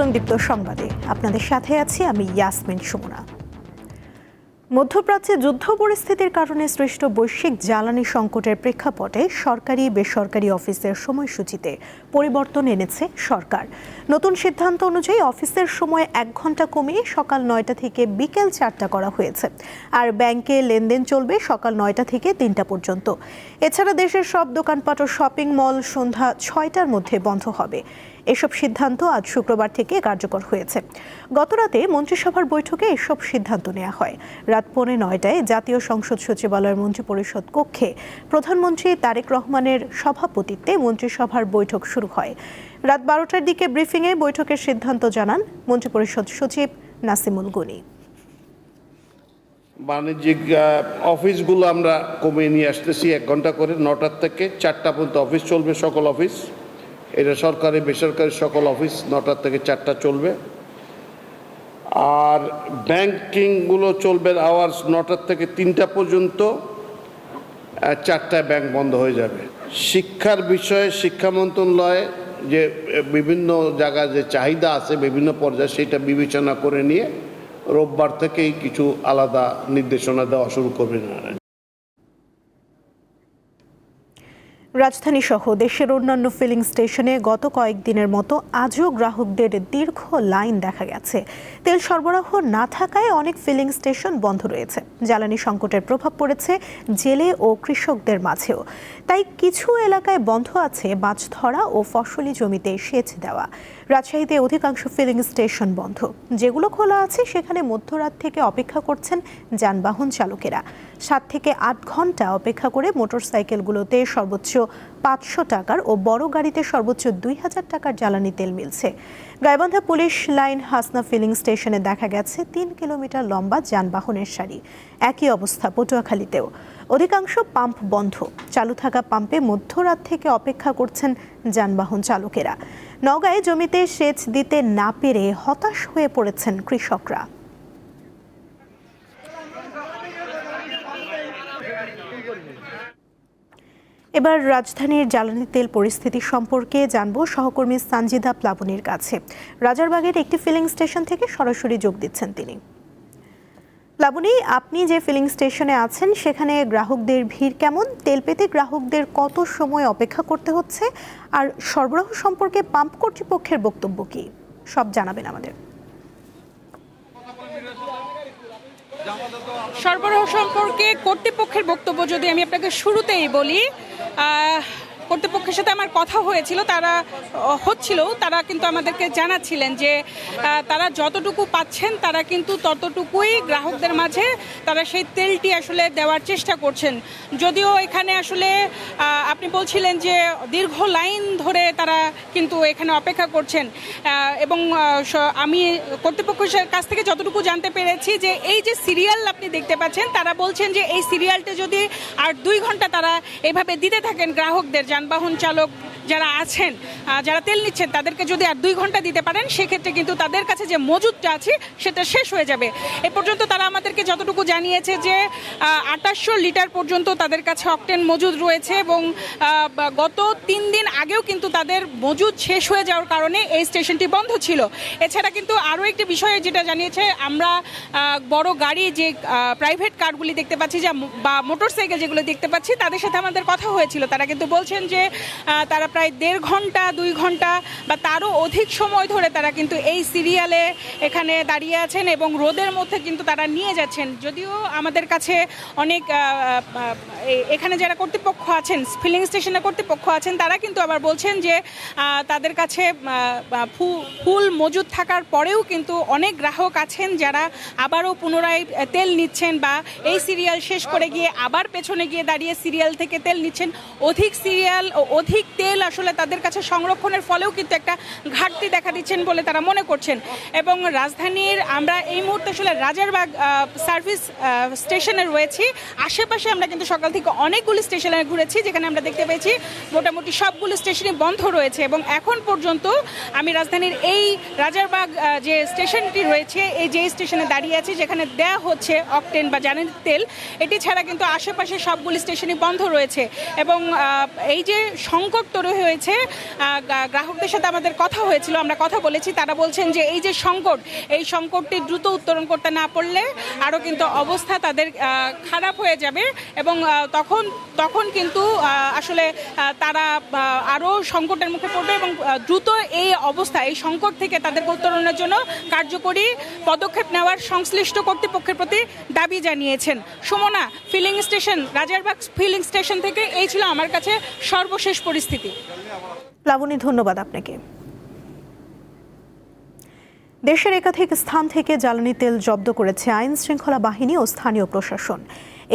আমন্ত্রণ দীপ্ত সংবাদে। আপনাদের সাথে আছি আমি ইয়াসমিন সুমনা। মধ্যপ্রাচ্যে যুদ্ধ পরিস্থিতির কারণে সৃষ্ট বৈশ্বিক জ্বালানি সংকটের প্রেক্ষাপটে সরকারি বেসরকারি অফিসের সময়সূচিতে পরিবর্তন এনেছে সরকার। নতুন সিদ্ধান্ত অনুযায়ী অফিসের সময় 1 ঘন্টা কমিয়ে সকাল 9টা থেকে বিকেল 4টা করা হয়েছে। আর ব্যাংকে লেনদেন চলবে সকাল 9টা থেকে 3টা পর্যন্ত। এছাড়া দেশের সব দোকানপাট ও শপিং মল সন্ধ্যা 6টার মধ্যে বন্ধ হবে। এসব সিদ্ধান্ত আজ শুক্রবার থেকে কার্যকর হয়েছে। গতরাতে মন্ত্রিসভার বৈঠকে এসব সিদ্ধান্ত নেওয়া হয়। রাত 9:15টায় জাতীয় সংসদ সচিবালয়ের মন্ত্রিপরিষদ কক্ষে প্রধানমন্ত্রী তারেক রহমানের সভাপতিত্বে মন্ত্রিসভার বৈঠক শুরু হয়। রাত 12টার দিকে ব্রিফিংয়ে বৈঠকের সিদ্ধান্ত জানান মন্ত্রিপরিষদ সচিব নাসিমুল গনি। বাণিজ্যিক অফিসগুলো আমরা কমিয়ে নিয়ে আসতেছি 1 ঘন্টা করে, 9টার থেকে 4টা পর্যন্ত অফিস চলবে। সকল অফিস, এটা সরকারি বেসরকারি সকল অফিস 9টার থেকে 4টা চলবে। আর ব্যাংকিংগুলো চলবে আওয়ার্স 9টার থেকে 3টা পর্যন্ত, 4টায় ব্যাংক বন্ধ হয়ে যাবে। শিক্ষার বিষয়ে শিক্ষা মন্ত্রণালয়ে যে বিভিন্ন জায়গায় যে চাহিদা আছে বিভিন্ন পর্যায়ে, সেটা বিবেচনা করে নিয়ে রোববার থেকেই কিছু আলাদা নির্দেশনা দেওয়া শুরু করবে না। রাজধানী সহ দেশের অন্যান্য ফিলিং স্টেশনে গত কয়েকদিনের মতো আজও গ্রাহকদের দীর্ঘ লাইন দেখা গেছে। তেল সরবরাহ না থাকায় অনেক ফিলিং স্টেশন বন্ধ রয়েছে। জ্বালানি সংকটের প্রভাব পড়েছে জেলে ও কৃষকদের মাঝেও। তাই কিছু এলাকায় বন্ধ আছে মাছ ধরা ও ফসলি জমিতে সেচ দেওয়া। রাজশাহীতে অধিকাংশ ফিলিং স্টেশন বন্ধ। যেগুলো খোলা আছে সেখানে মধ্যরাত থেকে অপেক্ষা করছেন যানবাহন চালকেরা। 7 থেকে 8 ঘন্টা অপেক্ষা করে মোটরসাইকেলগুলোতে সর্বোচ্চ 500 টাকার ও বড় গাড়িতে সর্বোচ্চ 2000 টাকার জ্বালানি তেল মিলছে। Gaibandha police line Hasna filling স্টেশনে দেখা গেছে 3 কিলোমিটার লম্বা যানবাহনের সারি। একই অবস্থা পটুয়াখালীতেও। অধিকাংশ পাম্প বন্ধ। চালু থাকা পাম্পে মধ্যরাত থেকে অপেক্ষা করছেন যানবাহন চালকেরা। নওগাঁয় জমিতে সেচ দিতে না পেরে হতাশ হয়ে পড়েছেন কৃষকরা। এবার রাজধানীর জ্বালানি তেল পরিস্থিতি সম্পর্কে জানবো সহকর্মী সানজিদা প্লাবনীর কাছে। রাজারবাগের একটি ফিলিং স্টেশন থেকে সরাসরি যোগ দিচ্ছেন তিনি। প্লাবনী, আপনি যে ফিলিং স্টেশনে আছেন সেখানে গ্রাহকদের ভিড় কেমন? তেল পেতে গ্রাহকদের কত সময় অপেক্ষা করতে হচ্ছে? আর সরবরাহ সম্পর্কে পাম্প কর্তৃপক্ষের বক্তব্য কি? সব জানাবেন আমাদের। সরবরাহ সম্পর্কে কর্তৃপক্ষের বক্তব্য যদি আমি আপনাকে শুরুতেই বলি, কর্তৃপক্ষের সাথে আমার কথা হয়েছিল, তারা কিন্তু আমাদেরকে জানাচ্ছিলেন যে তারা যতটুকু পাচ্ছেন তারা কিন্তু ততটুকুই গ্রাহকদের মাঝে তারা সেই তেলটি আসলে দেওয়ার চেষ্টা করছেন। যদিও এখানে আসলে আপনি বলছিলেন যে দীর্ঘ লাইন ধরে তারা কিন্তু এখানে অপেক্ষা করছেন, এবং আমি কর্তৃপক্ষের কাছ থেকে যতটুকু জানতে পেরেছি যে এই যে সিরিয়াল আপনি দেখতে পাচ্ছেন, তারা বলছেন যে এই সিরিয়ালটা যদি আর 2 ঘন্টা তারা এভাবে দিতে থাকেন গ্রাহকদের, যানবাহন চালক যারা আছেন, যারা তেল নিচ্ছেন, তাদেরকে যদি আর 2 ঘন্টা দিতে পারেন সেক্ষেত্রে কিন্তু তাদের কাছে যে মজুদটা আছে সেটা শেষ হয়ে যাবে। এ পর্যন্ত তারা আমাদেরকে যতটুকু জানিয়েছে যে 2800 লিটার পর্যন্ত তাদের কাছে অকটেন মজুদ রয়েছে, এবং গত 3 দিন আগেও কিন্তু তাদের মজুদ শেষ হয়ে যাওয়ার কারণে এই স্টেশনটি বন্ধ ছিল। এছাড়া কিন্তু আরও একটি বিষয় যেটা জানিয়েছে, আমরা বড় গাড়ি যে প্রাইভেট কারগুলি দেখতে পাচ্ছি বা মোটরসাইকেল যেগুলো দেখতে পাচ্ছি, তাদের সাথে আমাদের কথা হয়েছিল। তারা কিন্তু বলছেন যে তারা প্রায় 1.5 ঘন্টা 2 ঘন্টা বা তারও অধিক সময় ধরে তারা কিন্তু এই সিরিয়ালে এখানে দাঁড়িয়ে আছেন এবং রোদের মধ্যে কিন্তু তারা নিয়ে যাচ্ছেন। যদিও আমাদের কাছে অনেক এখানে যারা কর্তৃপক্ষ আছেন, ফিলিং স্টেশনের কর্তৃপক্ষ আছেন, তারা কিন্তু আবার বলছেন যে তাদের কাছে ফুল মজুদ থাকার পরেও কিন্তু অনেক গ্রাহক আছেন যারা আবারও পুনরায় তেল নিচ্ছেন বা এই সিরিয়াল শেষ করে গিয়ে আবার পেছনে গিয়ে দাঁড়িয়ে সিরিয়াল থেকে তেল নিচ্ছেন। অধিক তেল আসলে তাদের কাছে সংরক্ষণের ফলেও কিন্তু একটা ঘাটতি দেখা দিচ্ছেন বলে তারা মনে করছেন। এবং রাজধানীর আমরা এই মুহূর্তে আসলে রাজারবাগ সার্ভিস স্টেশনে রয়েছি। আশেপাশে আমরা কিন্তু সকাল থেকে অনেকগুলি স্টেশনে ঘুরেছি, যেখানে আমরা দেখতে পেয়েছি মোটামুটি সবগুলো স্টেশনই বন্ধ রয়েছে। এবং এখন পর্যন্ত আমি রাজধানীর এই রাজারবাগ যে স্টেশনটি রয়েছে, এই যে স্টেশনে দাঁড়িয়ে আছি, যেখানে দেয়া হচ্ছে অকটেন বা জ্বালানির তেল, এটি ছাড়া কিন্তু আশেপাশে সবগুলি স্টেশনই বন্ধ রয়েছে। এবং এই যে সংকট তৈরি হয়েছে। গ্রাহকদের সাথে আমাদের কথা হয়েছিল, আমরা কথা বলেছি, তারা বলছেন যে এই যে সংকট, এই সংকটটি দ্রুত উত্তরণ করতে না পারলে আরও কিন্তু অবস্থা তাদের খারাপ হয়ে যাবে এবং তখন কিন্তু আসলে তারা আরও সংকটের মুখে পড়বে এবং দ্রুত এই অবস্থা, এই সংকট থেকে তাদেরকে উত্তরণের জন্য কার্যকরী পদক্ষেপ নেওয়ার সংশ্লিষ্ট কর্তৃপক্ষের প্রতি দাবি জানিয়েছেন। Sumona, filling station, Rajarbag filling station থেকে এই ছিল আমার কাছে সর্বশেষ পরিস্থিতি। প্লাবনী, ধন্যবাদ আপনাকে। দেশের একাধিক স্থান থেকে জ্বালানি তেল জব্দ করেছে আইন শৃঙ্খলা বাহিনী ও স্থানীয় প্রশাসন।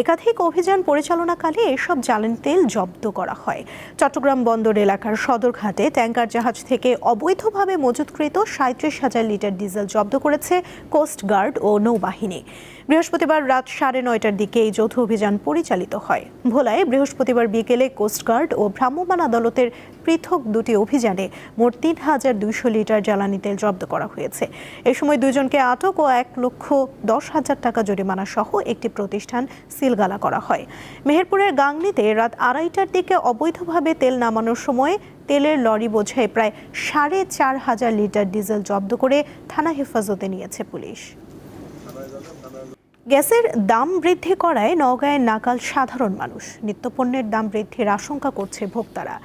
একাধিক অভিযান পরিচালনাকালে এসব জ্বালানি তেল জব্দ করা হয়। চট্টগ্রাম বন্দর এলাকার সদরঘাটে ট্যাঙ্কার জাহাজ থেকে অবৈধভাবে মজুতকৃত 37,000 লিটার ডিজেল জব্দ করেছে কোস্টগার্ড ও নৌবাহিনী। বৃহস্পতিবার রাত 9:30টার দিকে এই যৌথ অভিযান পরিচালিত হয়। ভোলায় বৃহস্পতিবার বিকেলে কোস্টগার্ড ও ভ্রাম্যমাণ আদালতের পৃথক দুটি অভিযানে মোট 3,200 লিটার জ্বালানি তেল জব্দ করা হয়েছে। এ সময় দুজনকে আটক ও 1,10,000 টাকা জরিমানা সহ একটি প্রতিষ্ঠান সিলগালা করা হয়। মেহেরপুরের গাংনীতে রাত 2:30টার দিকে অবৈধভাবে তেল নামানোর সময় তেলের লরি বোঝাই প্রায় 4,500 লিটার ডিজেল জব্দ করে থানা হেফাজতে নিয়েছে পুলিশ। গ্যাসের দাম বৃদ্ধি করায় নওগাঁয় নাকাল সাধারণ মানুষ। নিত্যপণ্যের দাম বৃদ্ধির আশঙ্কা করছে ভোক্তারা।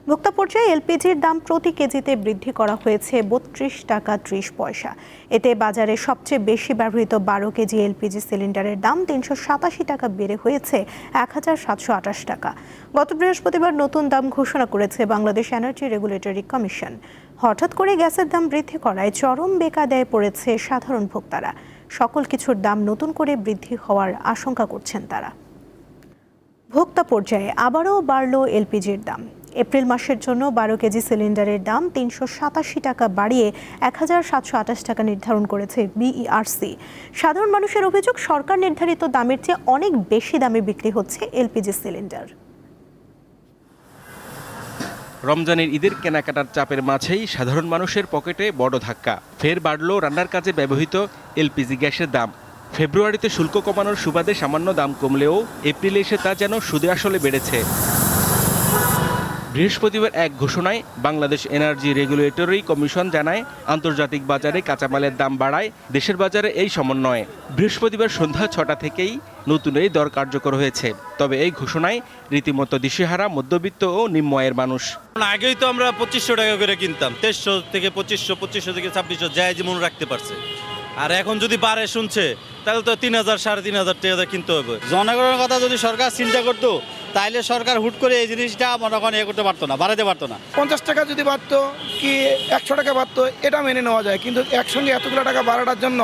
ভোক্তা পর্যায়ে এলপিজির দাম প্রতি কেজিতে বৃদ্ধি করা হয়েছে 32 টাকা 30 পয়সা। এতে বাজারে সবচেয়ে বেশি ব্যবহৃত 12 কেজি এলপিজি সিলিন্ডারের দাম 387 টাকা বেড়ে হয়েছে 1,728 টাকা। গত বৃহস্পতিবার নতুন দাম ঘোষণা করেছে বাংলাদেশ এনার্জি রেগুলেটরি কমিশন। হঠাৎ করে গ্যাসের দাম বৃদ্ধি করায় চরম বেকায়দায় পড়েছে সাধারণ ভোক্তারা। সকল কিছুর দাম নতুন করে বৃদ্ধি হওয়ার আশঙ্কা করছেন তারা। ভোক্তা পর্যায়ে আবারও বাড়ল এলপিজির দাম। এপ্রিল মাসের জন্য 12 কেজি সিলিন্ডারের দাম 387 টাকা বাড়িয়ে 1,728 টাকা নির্ধারণ করেছে বিইআরসি। সাধারণ মানুষের অভিযোগ, সরকার নির্ধারিত দামের চেয়ে অনেক বেশি দামে বিক্রি হচ্ছে এলপিজি সিলিন্ডার। রমজানের ঈদের কেনাকাটার চাপের মাঝেই সাধারণ মানুষের পকেটে বড় ধাক্কা। ফের বাড়ল রান্নার কাজে ব্যবহৃত এলপিজি গ্যাসের দাম। ফেব্রুয়ারিতে শুল্ক কমানোর সুবাদে সামান্য দাম কমলেও এপ্রিলে এসে তা যেন সুদে আসলে বেড়েছে। বৃহস্পতিবার এক ঘোষণায় বাংলাদেশ এনার্জি রেগুলেটরি কমিশন জানায়, আন্তর্জাতিক বাজারে কাঁচামালের দাম বাড়ায় দেশের বাজারে এই সমন্বয়ে। বৃহস্পতিবার সন্ধ্যা 6টা থেকেই নতুন এই দর কার্যকর হয়েছে। তবে এই ঘোষণায় রীতিমতো দিশেহারা মধ্যবিত্ত ও নিম্ন আয়ের মানুষ। আগেই তো আমরা 2500 টাকা করে কিনতাম, 2300 থেকে 2500 থেকে 2600 যাই যেমন রাখতে পারছে। আর এখন যদি বাড়ে শুনছে তাহলে তো 3,000 3,500 টাকা কিনতে হবে। জনগণের কথা যদি সরকার চিন্তা করতো তাইলে সরকার হুট করে এই জিনিসটা মনে করেন করতে পারতো না, বাড়াতে পারতো না। 50 টাকা যদি বাড়তো কি 100 টাকা বাড়তো এটা মেনে নেওয়া যায়, কিন্তু একসঙ্গে এতগুলো টাকা বাড়ানোর জন্য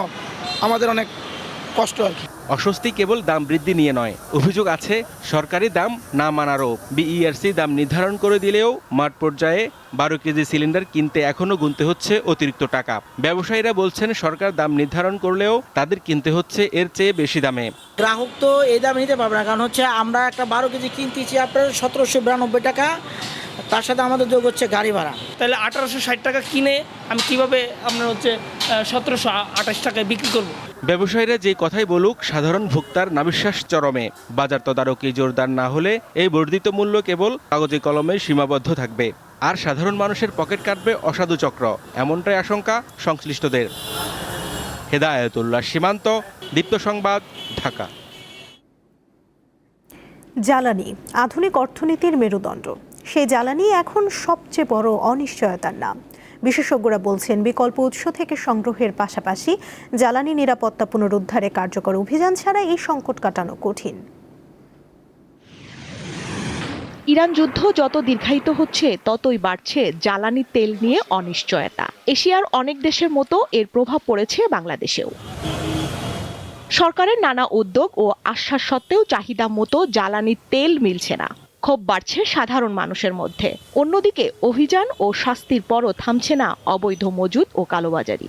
আমাদের অনেক কষ্ট আর কি। অস্বস্তি কেবল দাম বৃদ্ধি নিয়ে নয়, অভিযোগ আছে সরকারি দাম না মানারও। বিইআরসি দাম নির্ধারণ করে দিলেও মাঠ পর্যায়ে 12 কেজি সিলিন্ডার কিনতে এখনো গুনতে হচ্ছে অতিরিক্ত টাকা। ব্যবসায়ীরা বলছেন সরকার দাম নির্ধারণ করলেও তাদের কিনতে হচ্ছে এর চেয়ে বেশি দামে। গ্রাহক তো এই দাম নিতে পারবে না, কারণ হচ্ছে আমরা একটা 12 কেজি কিনতেছি আপনার 1792 টাকা, তার সাথে আমাদের যোগ হচ্ছে গাড়ি ভাড়া। তাহলে 1860 টাকা কিনে আমি কিভাবে আপনার হচ্ছে 1728 টাকায় বিক্রি করব? ব্যবসায়ীরা যে কথাই বলুক, সাধারণ ভোক্তার নাবিশ্বাস চরমে। বাজার তদারকি জোরদার না হলে এই বর্ধিত মূল্য কেবল কাগজে কলমে সীমাবদ্ধ থাকবে আর সাধারণ মানুষের পকেট কাটবে অসাধু চক্র, এমনটাই আশঙ্কা সংশ্লিষ্টদের। হেদায়েতুল্লাহ সীমান্ত, দীপ্ত সংবাদ, ঢাকা। জ্বালানি আধুনিক অর্থনীতির মেরুদণ্ড। সেই জ্বালানি এখন সবচেয়ে বড় অনিশ্চয়তার নাম। বিশেষজ্ঞরা বলছেন বিকল্প উৎস থেকে সংগ্রহের পাশাপাশি জ্বালানি নিরাপত্তা পুনরুদ্ধারে কার্যকর অভিযান ছাড়া এই সংকট কাটানো কঠিন। ইরান যুদ্ধ যত দীর্ঘায়িত হচ্ছে ততই বাড়ছে জ্বালানি তেল নিয়ে অনিশ্চয়তা। এশিয়ার অনেক দেশের মতো এর প্রভাব পড়েছে বাংলাদেশেও। সরকারের নানা উদ্যোগ ও আশ্বাস সত্ত্বেও চাহিদা মতো জ্বালানি তেল মিলছে না। ক্ষোভ বাড়ছে সাধারণ মানুষের মধ্যে। অন্যদিকে অভিযান ও শাস্তির পরও থামছে না অবৈধ মজুদ ও কালোবাজারি।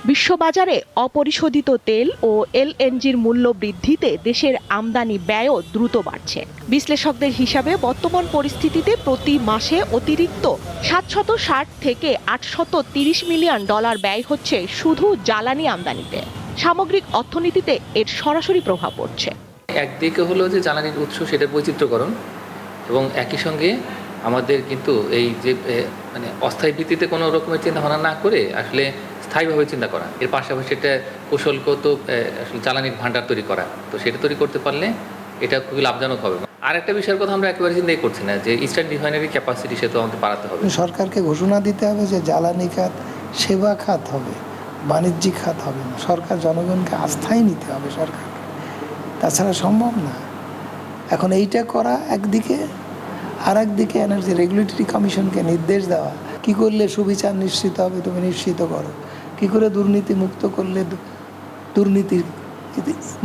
বিশ্ববাজারে অপরিশোধিত তেল ও এলএনজির মূল্য বৃদ্ধিতে দেশের আমদানি ব্যয়ও দ্রুত বাড়ছে। বিশ্লেষকদের হিসাবে বর্তমান পরিস্থিতিতে প্রতি মাসে অতিরিক্ত 760 থেকে 830 মিলিয়ন ডলার ব্যয় হচ্ছে শুধু জ্বালানি আমদানিতে। সামগ্রিক অর্থনীতিতে এর সরাসরি প্রভাব পড়ছে। একদিকে হলো যে জ্বালানির উৎস, সেটা বৈচিত্র্যকরণ, এবং একই সঙ্গে আমাদের কিন্তু এই যে মানে অস্থায়ী ভিত্তিতে কোনো রকমের চিন্তাভাবনা না করে আসলে স্থায়ীভাবে চিন্তা করা, এর পাশাপাশি এটা কৌশলগত আসলে জ্বালানির ভাণ্ডার তৈরি করা, তো সেটা তৈরি করতে পারলে এটা খুবই লাভজনক হবে। আর একটা বিষয়ের কথা আমরা একেবারে চিন্তাই করছি না, যে ইস্টার্ন রিফাইনারি ক্যাপাসিটি সেটা আমাদের বাড়াতে হবে। সরকারকে ঘোষণা দিতে হবে যে জ্বালানি খাত সেবা খাত হবে, বাণিজ্যিক খাত হবে না। সরকার জনগণকে আস্থায় নিতে হবে সরকার, তাছাড়া সম্ভব না। এখন এইটা করা একদিকে, আর একদিকে এনার্জি রেগুলেটরি কমিশনকে নির্দেশ দেওয়া, কি করলে সুবিচার নিশ্চিত হবে তুমি নিশ্চিত করো, কি করে দুর্নীতি মুক্ত করলে দুর্নীতি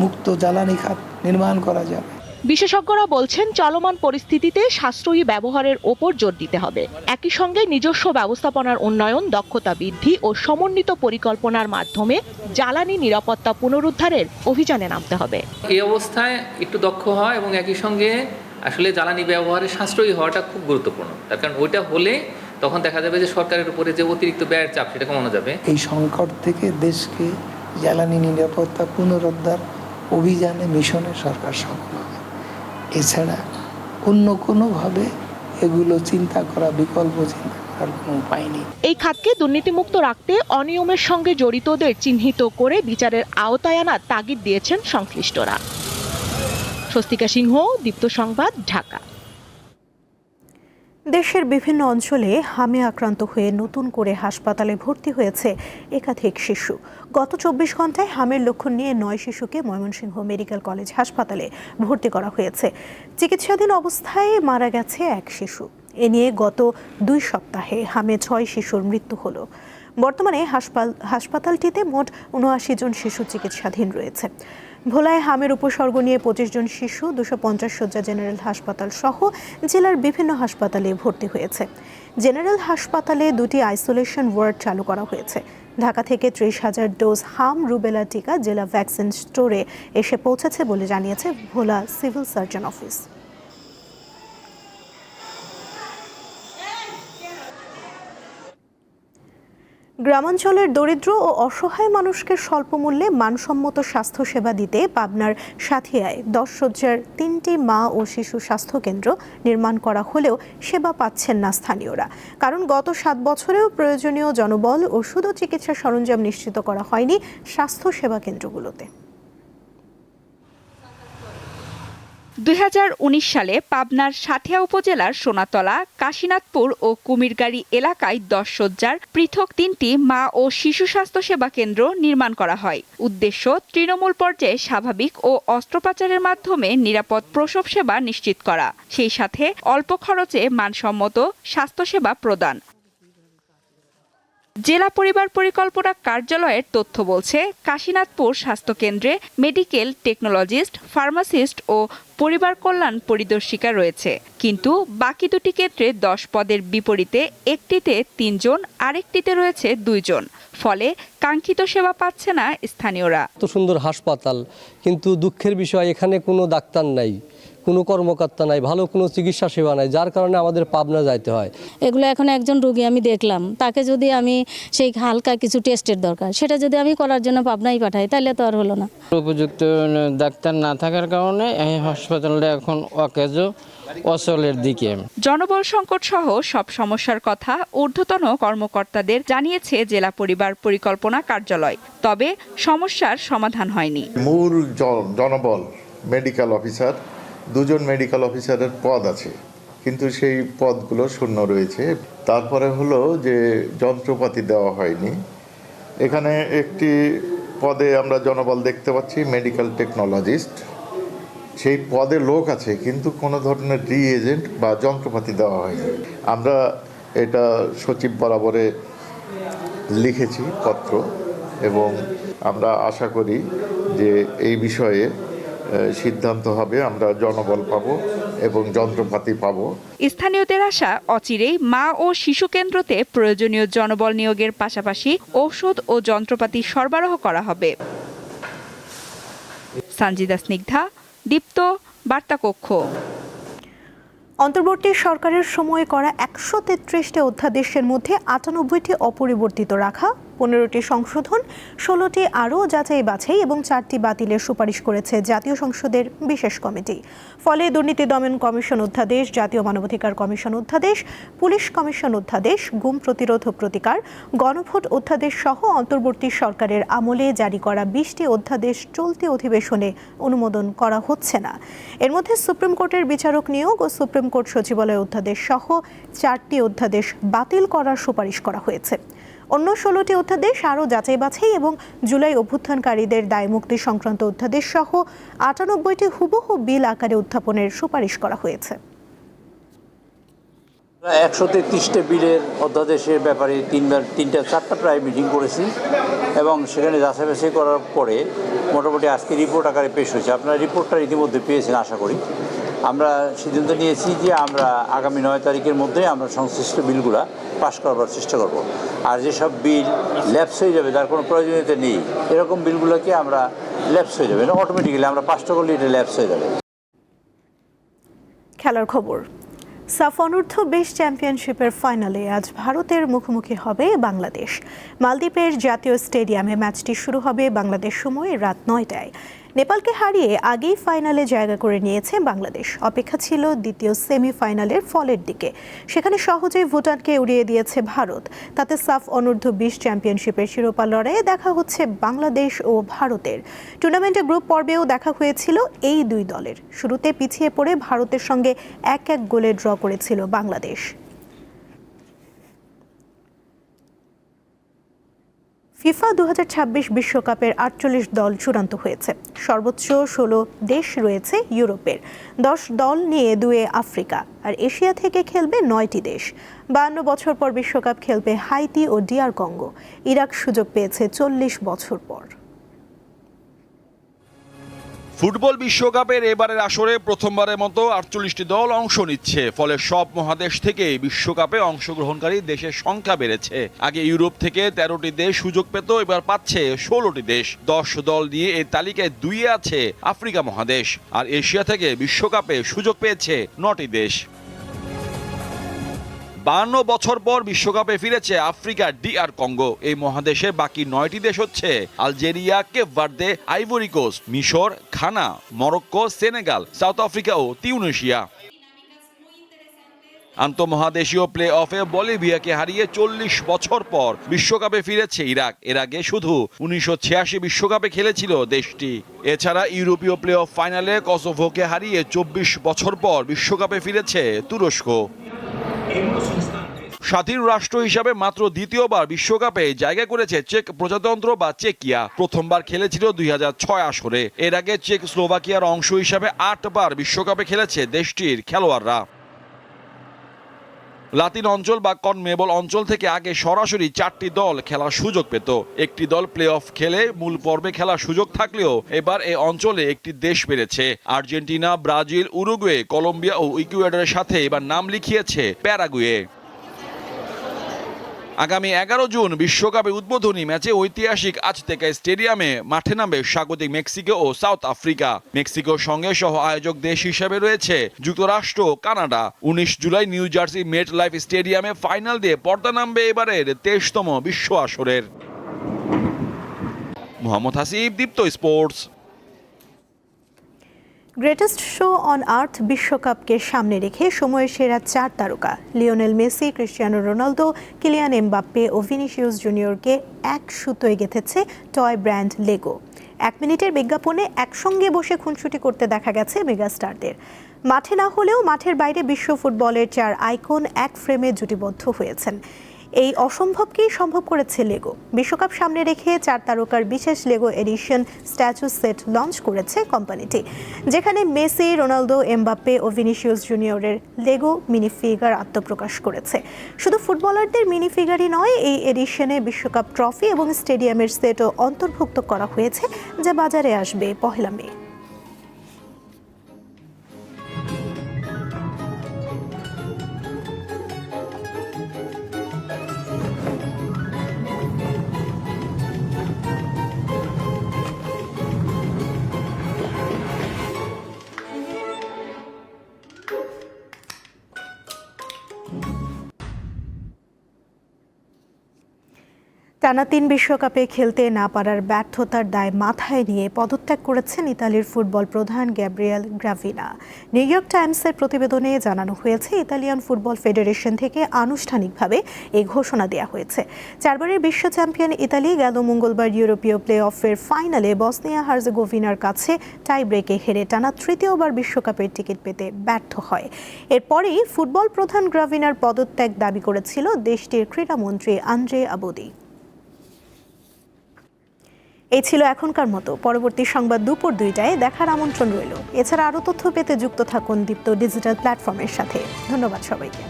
মুক্ত জ্বালানি খাত নির্মাণ করা যাবে। বিশেষজ্ঞরা বলছেন চলমান পরিস্থিতিতে সাশ্রয়ী ব্যবহারের ওপর জোর দিতে হবে। একই সঙ্গে নিজস্ব ব্যবস্থাপনার উন্নয়ন, দক্ষতা বৃদ্ধি ও সমন্বিত পরিকল্পনার মাধ্যমে জ্বালানি নিরাপত্তা পুনরুদ্ধারের অভিযানে নামতে হবে। এই অবস্থায় একটু দক্ষ হয় এবং একই সঙ্গে আসলে জ্বালানি ব্যবহারে সাশ্রয়ী হওয়াটা খুব গুরুত্বপূর্ণ। তার কারণ ওইটা হলে তখন দেখা যাবে যে সরকারের উপরে যে অতিরিক্ত ব্যয়ের চাপ সেটা কমানো যাবে। এই সংকট থেকে দেশকে জ্বালানি নিরাপত্তা পুনরুদ্ধার অভিযানে মিশনে সরকার সফল হবে। এছাড়া অন্য কোনোভাবে এগুলো চিন্তা করা, বিকল্প চিন্তা করার কোনো উপায় নেই। এই খাতকে দুর্নীতিমুক্ত রাখতে অনিয়মের সঙ্গে জড়িতদের চিহ্নিত করে বিচারের আওতায় আনার তাগিদ দিয়েছেন সংশ্লিষ্টরা। স্বস্তিকা সিংহ, দীপ্ত সংবাদ, ঢাকা। দেশের বিভিন্ন অঞ্চলে হামে আক্রান্ত হয়ে নতুন করে হাসপাতালে ভর্তি হয়েছে একাধিক শিশু। গত 24 ঘন্টায় হামের লক্ষণ নিয়ে 9 শিশুকে ময়মনসিংহ মেডিকেল কলেজ হাসপাতালে ভর্তি করা হয়েছে। চিকিৎসাধীন অবস্থায় মারা গেছে এক শিশু। এ নিয়ে গত 2 সপ্তাহে হামে 6 শিশুর মৃত্যু হলো। বর্তমানে হাসপাতালটিতে মোট 79 জন শিশু চিকিৎসাধীন রয়েছে। ভোলায় হামের উপসর্গ নিয়ে 25 জন শিশু 250 শয্যা জেনারেল হাসপাতাল সহ জেলার বিভিন্ন হাসপাতালে ভর্তি হয়েছে। জেনারেল হাসপাতালে 2টি আইসোলেশন ওয়ার্ড চালু করা হয়েছে। ঢাকা থেকে 30,000 ডোজ হাম রুবেলা টিকা জেলা ভ্যাকসিন স্টোরে এসে পৌঁছেছে বলে জানিয়েছে ভোলা সিভিল সার্জন অফিস। গ্রামাঞ্চলের দরিদ্র ও অসহায় মানুষকে স্বল্প মূল্যে মানসম্মত স্বাস্থ্যসেবা দিতে পাবনার সাথিয়ায় 10 শয্যার 3টি মা ও শিশু স্বাস্থ্যকেন্দ্র নির্মাণ করা হলেও সেবা পাচ্ছেন না স্থানীয়রা। কারণ গত 7 বছরেও প্রয়োজনীয় জনবল, ওষুধ ও চিকিৎসা সরঞ্জাম নিশ্চিত করা হয়নি স্বাস্থ্যসেবা কেন্দ্রগুলোতে। 2019 সালে পাবনার সাঁথিয়া উপজেলার সোনাতলা, কাশীনাথপুর ও কুমিরগাড়ি এলাকায় 10 শয্যার পৃথক 3টি মা ও শিশু স্বাস্থ্যসেবা কেন্দ্র নির্মাণ করা হয়। উদ্দেশ্য তৃণমূল পর্যায়ে স্বাভাবিক ও অস্ত্রোপচারের মাধ্যমে নিরাপদ প্রসব সেবা নিশ্চিত করা, সেই সাথে অল্প খরচে মানসম্মত স্বাস্থ্যসেবা প্রদান। জেলা পরিবার পরিকল্পনা কার্যালয়ের তথ্য বলছে, কাশীনাথপুর স্বাস্থ্যকেন্দ্রে মেডিকেল টেকনোলজিস্ট, ফার্মাসিস্ট ও পরিবার কল্যাণ পরিদর্শিকা রয়েছে, কিন্তু বাকি 2টি কেন্দ্রে 10 পদের বিপরীতে একটিতে 3 জন, আরেকটিতে রয়েছে 2 জন। ফলে কাঙ্ক্ষিত সেবা পাচ্ছে না স্থানীয়রা। এত সুন্দর হাসপাতাল, কিন্তু দুঃখের বিষয় এখানে কোনো ডাক্তার নাই, কোনো কর্মকর্তা নাই, ভালো কোনো চিকিৎসা সেবা নাই, যার কারণে আমাদের পাবনা যাইতে হয়। এগুলো এখন একজন রোগী আমি দেখলাম, তাকে যদি আমি সেই হালকা কিছু টেস্টের দরকার, সেটা যদি আমি করার জন্য পাবনায় পাঠাই, তাহলে তো আর হলো না। উপযুক্ত ডাক্তার না থাকার কারণে এই হাসপাতালটা এখন অকেজো, অচলের দিকে। জনবল সংকট সহ সব সমস্যার কথা ঊর্ধ্বতন কর্মকর্তাদের জানিয়েছে জেলা পরিবার পরিকল্পনা কার্যালয়, তবে সমস্যার সমাধান হয়নি। মূল জনবল মেডিকেল অফিসার, 2 জন মেডিকেল অফিসারের পদ আছে, কিন্তু সেই পদগুলো শূন্য রয়েছে। তারপরে হলো যে যন্ত্রপাতি দেওয়া হয়নি। এখানে একটি পদে আমরা জনবল দেখতে পাচ্ছি, মেডিকেল টেকনোলজিস্ট, সেই পদে লোক আছে, কিন্তু কোনো ধরনের রিএজেন্ট বা যন্ত্রপাতি দেওয়া হয়নি। আমরা এটা সচিব বরাবরে লিখেছি পত্র, এবং আমরা আশা করি যে এই বিষয়ে সিদ্ধান্ত হবে, আমরা জনবল পাবো এবং যন্ত্রপাতি পাবো। স্থানীয়দের আশা, অচিরেই মা ও শিশু কেন্দ্রতে প্রয়োজনীয় জনবল নিয়োগের পাশাপাশি ঔষধ ও যন্ত্রপাতি সরবরাহ করা হবে। সঞ্জিদা স্নিগ্ধা, দীপ্ত, বার্তা কক্ষ। অন্তর্বর্তী সরকারের সময়ে করা 133টি অধ্যাদেশের মধ্যে 98টি অপরিবর্তিত রাখা 15টি সংশোধন, 16টি আরও যাচাই বাছাই এবং 4টি বাতিলের সুপারিশ করেছে জাতীয় সংসদের বিশেষ কমিটি। ফলে দুর্নীতি দমন কমিশন অধ্যাদেশ, জাতীয় মানবাধিকার কমিশন অধ্যাদেশ, পুলিশ কমিশন অধ্যাদেশ, গুম প্রতিরোধ ও প্রতিকার, গণভোট অধ্যাদেশ সহ অন্তর্বর্তী সরকারের আমলে জারি করা 20টি অধ্যাদেশ চলতি অধিবেশনে অনুমোদন করা হচ্ছে না। এর মধ্যে সুপ্রিম কোর্টের বিচারক নিয়োগ ও সুপ্রিম কোর্ট সচিবালয় অধ্যাদেশ সহ 4টি অধ্যাদেশ বাতিল করার সুপারিশ করা হয়েছে। অন্য 16টি অধ্যাদেশ আরও যাচাই বাছাই এবং জুলাই অভ্যুত্থানকারীদের দায়মুক্তি সংক্রান্ত অধ্যাদেশ সহ 98টি হুবহু বিল আকারে উত্থাপনের সুপারিশ করা হয়েছে। 133টা বিলের অধ্যাদেশের ব্যাপারে চারটা প্রায় মিটিং করেছি এবং সেখানে যাচাই বাছাই করার পরে মোটামুটি আজকে রিপোর্ট আকারে পেশ হয়েছে। আপনারা রিপোর্টটা ইতিমধ্যে পেয়েছেন আশা করি। আমরা সিদ্ধান্ত নিয়েছি যে আমরা আগামী 9 তারিখের মধ্যে আমরা সংশ্লিষ্ট বিলগুলা পাশ করবার চেষ্টা করব। আর যেসব বিল ল্যাপস হয়ে যাবে, যার কোনো প্রয়োজনীয়তা নেই, এরকম বিলগুলোকে আমরা ল্যাপস হয়ে যাবে, অটোমেটিক্যালি আমরা পাশটা করলে এটা ল্যাপস হয়ে যাবে। খেলার খবর। সাফ অনূর্ধ্ব 20 চ্যাম্পিয়নশিপের ফাইনালে আজ ভারতের মুখোমুখি হবে বাংলাদেশ। মালদ্বীপের জাতীয় স্টেডিয়ামে ম্যাচটি শুরু হবে বাংলাদেশ সময় রাত 9টায়। নেপালকে হারিয়ে আগেই ফাইনালে জায়গা করে নিয়েছে বাংলাদেশ। অপেক্ষা ছিল দ্বিতীয় সেমিফাইনালের ফলের দিকে। সেখানে সহজেই ভুটানকে উড়িয়ে দিয়েছে ভারত। তাতে সাফ অনূর্ধ্ব 20 চ্যাম্পিয়নশিপের শিরোপা লড়াইয়ে দেখা হচ্ছে বাংলাদেশ ও ভারতের। টুর্নামেন্টের গ্রুপ পর্বেও দেখা হয়েছিল এই দুই দলের। শুরুতে পিছিয়ে পড়ে ভারতের সঙ্গে 1-1 গোলে ড্র করেছিল বাংলাদেশ। ফিফা 2026 বিশ্বকাপের 48 দল চূড়ান্ত হয়েছে। সর্বোচ্চ 16 দেশ রয়েছে ইউরোপের, 10 দল নিয়ে 2 আফ্রিকা, আর এশিয়া থেকে খেলবে 9টি দেশ। 52 বছর পর বিশ্বকাপ খেলবে হাইতি ও ডিআর কঙ্গো। ইরাক সুযোগ পেয়েছে 40 বছর পর। ফুটবল বিশ্বকাপের এবারের আসরে প্রথমবারের মতো 48টি দল অংশ নিচ্ছে। ফলে সব মহাদেশ থেকে বিশ্বকাপে অংশগ্রহণকারী দেশের সংখ্যা বেড়েছে। আগে ইউরোপ থেকে 13টি দেশ সুযোগ পেত, এবার পাচ্ছে 16টি দেশ। 10 দল নিয়ে এই তালিকায় 2 আছে আফ্রিকা মহাদেশ, আর এশিয়া থেকে বিশ্বকাপে সুযোগ পেয়েছে 9টি দেশ। 52 বছর পর বিশ্বকাপে ফিরেছে আফ্রিকা ডিআর কঙ্গো। এই মহাদেশে বাকি 9টি দেশ হচ্ছে Algeria, Cape Verde, Ivory Coast, মিশর, Ghana, Morocco, Senegal, South Africa ও তিউনিসিয়া। আন্তঃমহাদেশীয় প্লে অফে বলিভিয়াকে হারিয়ে 40 বছর পর বিশ্বকাপে ফিরেছে ইরাক। এর আগে শুধু 1986 বিশ্বকাপে খেলেছিল দেশটি। এছাড়া ইউরোপীয় প্লে অফ ফাইনালে কসোভোকে হারিয়ে 24 বছর পর বিশ্বকাপে ফিরেছে তুরস্ক। স্বাধীন রাষ্ট্র হিসাবে মাত্র দ্বিতীয়বার বিশ্বকাপে জায়গা করেছে চেক প্রজাতন্ত্র বা চেকিয়া। প্রথমবার খেলেছিল 2006 আসরে। এর আগে চেক স্লোভাকিয়ার অংশ হিসাবে 8 বার বিশ্বকাপে খেলেছে দেশটির খেলোয়াড়রা। লাতিন অঞ্চল বা কনমেবল অঞ্চল থেকে আগে সরাসরি 4টি দল খেলার সুযোগ পেত। একটি দল প্লে অফ খেলে মূল পর্বে খেলার সুযোগ থাকলেও এবার এই অঞ্চলে একটি দেশ বেড়েছে। আর্জেন্টিনা, ব্রাজিল, উরুগুয়ে, কলম্বিয়া ও ইকুয়েডরের সাথে এবার নাম লিখিয়েছে প্যারাগুয়ে। আগামী 11 জুন বিশ্বকাপে উদ্বোধনী ম্যাচে ঐতিহাসিক আজতেকা স্টেডিয়ামে মাঠে নামবে স্বাগতিক মেক্সিকো ও সাউথ আফ্রিকা। মেক্সিকোর সঙ্গে সহ আয়োজক দেশ হিসেবে রয়েছে যুক্তরাষ্ট্র ও Canada. 19 July New Jersey MetLife স্টেডিয়ামে ফাইনাল দিয়ে পর্দা নামবে এবারের 23তম বিশ্ব আসরের। Mohammad Hasib, Deepto sports. Greatest show on earth বিশ্বকাপকে সামনে রেখে সময়ের সেরা 4 তারকা Lionel Messi, Cristiano Ronaldo, Kylian Mbappe ও ভিনিসিয়াস জুনিয়রকে এক সুতোয় গেঁথেছে টয় ব্র্যান্ড লেগো। 1 মিনিটের বিজ্ঞাপনে একসঙ্গে বসে খুনসুটি করতে দেখা গেছে মেগাস্টারদের। মাঠে না হলেও মাঠের বাইরে বিশ্ব ফুটবলের 4 আইকন এক ফ্রেমে জুটিবদ্ধ হয়েছেন। এই অসম্ভবকেই সম্ভব করেছে লেগো। বিশ্বকাপ সামনে রেখে 4 তারকার বিশেষ Lego edition statue set launch করেছে কোম্পানিটি, যেখানে মেসি, রোনালদো, এমবাপ্পে ও ভিনিসিয়াস জুনিয়রের লেগো মিনি ফিগার আত্মপ্রকাশ করেছে। শুধু ফুটবলারদের মিনি ফিগারই নয়, এই এডিশনে বিশ্বকাপ ট্রফি এবং স্টেডিয়ামের সেটও অন্তর্ভুক্ত করা হয়েছে, যা বাজারে আসবে 1 মে। টানা 3 বিশ্বকাপে খেলতে না পারার ব্যর্থতার দায় মাথায় নিয়ে পদত্যাগ করেছেন ইতালির ফুটবল প্রধান গ্যাব্রিয়েল গ্রাভিনা। নিউ ইয়র্ক টাইমসের প্রতিবেদনে জানানো হয়েছে, ইতালিয়ান ফুটবল ফেডারেশন থেকে আনুষ্ঠানিকভাবে এই ঘোষণা দেওয়া হয়েছে। 4 বারের বিশ্ব চ্যাম্পিয়ন ইতালি গেল মঙ্গলবার ইউরোপীয় প্লে অফের ফাইনালে বসনিয়া হার্জেগোভিনার কাছে টাই ব্রেকে হেরে টানা 3য়বার বিশ্বকাপের টিকিট পেতে ব্যর্থ হয়। এরপরই ফুটবল প্রধান গ্রাভিনার পদত্যাগ দাবি করেছিল দেশটির ক্রীড়ামন্ত্রী আন্দ্রে আবোদি। এই ছিল এখনকার মতো। পরবর্তী সংবাদ দুপুর 2টায় দেখার আমন্ত্রণ রইল। এছাড়া আরও তথ্য পেতে যুক্ত থাকুন দীপ্ত ডিজিটাল প্ল্যাটফর্মের সাথে। ধন্যবাদ সবাইকে।